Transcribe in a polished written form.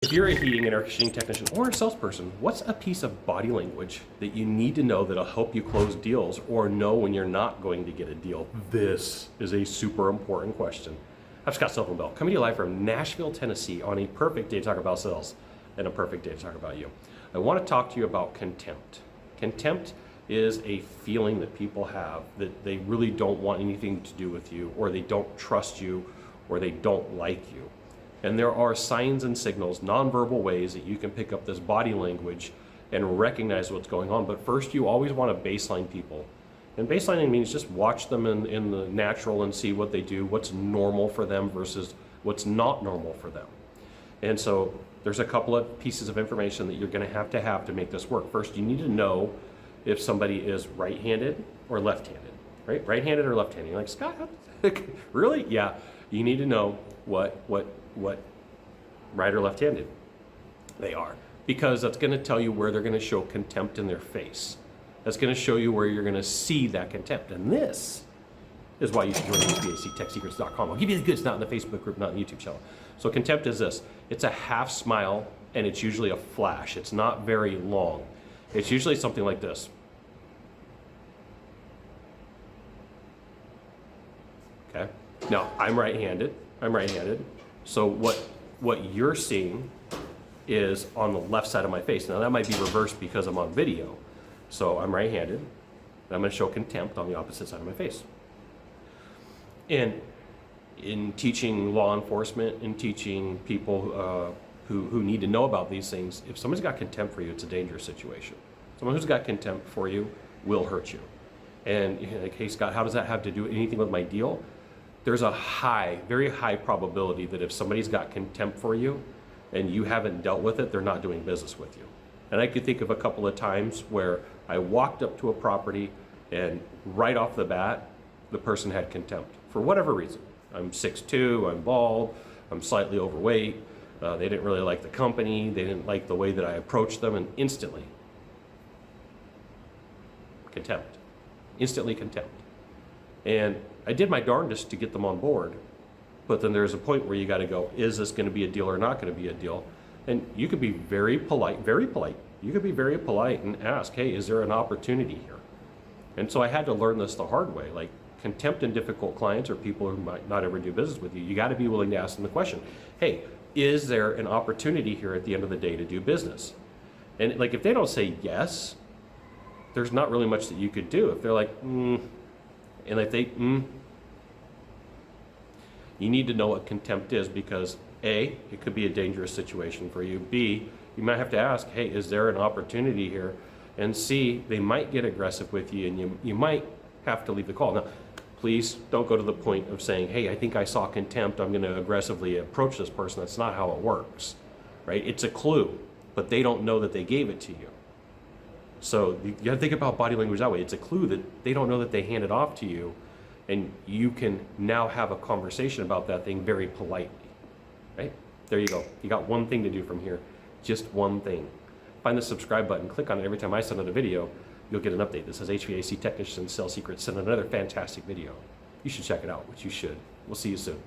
If you're a heating and air conditioning technician or a salesperson, what's a piece of body language that you need to know that'll help you close deals or know when you're not going to get a deal? This is a super important question. I'm Sylvan Bell, coming to you live from Nashville, Tennessee on a perfect day to talk about sales and a perfect day to talk about you. I want to talk to you about contempt. Contempt is a feeling that people have that they really don't want anything to do with you, or they don't trust you, or they don't like you. And there are signs and signals, nonverbal ways that you can pick up this body language and recognize what's going on. But first, you always want to baseline people. And baselining means just watch them in the natural and see what they do, what's normal for them versus what's not normal for them. And so there's a couple of pieces of information that you're going to have to make this work. First, you need to know if somebody is right-handed or left-handed, right? Right-handed or left-handed. You're like, Scott, really? Yeah. You need to know what right or left-handed they are, because that's going to tell you where they're going to show contempt in their face. That's going to show you where you're going to see that contempt. And this is why you should join HVACTechSecrets.com. I'll give you the goods, not in the Facebook group, not in the YouTube channel. So contempt is this. It's a half smile, and it's usually a flash. It's not very long. It's usually something like this. Okay. Now, I'm right-handed. So what you're seeing is on the left side of my face. Now that might be reversed because I'm on video. So I'm right-handed, and I'm going to show contempt on the opposite side of my face. And in teaching law enforcement, in teaching people who need to know about these things, if somebody's got contempt for you, it's a dangerous situation. Someone who's got contempt for you will hurt you. And you're like, hey Scott, how does that have to do anything with my deal? There's a very high probability that if somebody's got contempt for you and you haven't dealt with it, they're not doing business with you. And I could think of a couple of times where I walked up to a property and right off the bat, the person had contempt for whatever reason. I'm 6'2", I'm bald, I'm slightly overweight, they didn't really like the company, they didn't like the way that I approached them, and instantly, contempt. Instantly contempt. And I did my darndest to get them on board, but then there's a point where you got to go, is this going to be a deal or not going to be a deal? And you could be very polite. You could be very polite and ask, hey, is there an opportunity here? And so I had to learn this the hard way. Like, contempt and difficult clients or people who might not ever do business with you, you got to be willing to ask them the question, hey, is there an opportunity here at the end of the day to do business? And like, if they don't say yes, there's not really much that you could do. If they're like, and if they, you need to know what contempt is, because A, it could be a dangerous situation for you. B, you might have to ask, hey, is there an opportunity here? And C, they might get aggressive with you, and you might have to leave the call. Now, please don't go to the point of saying, hey, I think I saw contempt, I'm going to aggressively approach this person. That's not how it works, right? It's a clue, but they don't know that they gave it to you. So you got to think about body language that way. It's a clue that they don't know that they handed off to you, and you can now have a conversation about that thing very politely, right? There you go. You got one thing to do from here, just one thing. Find the subscribe button, click on it every time I send out a video, you'll get an update that says HVAC Technician Sales Secrets sent another fantastic video. You should check it out, which you should. We'll see you soon.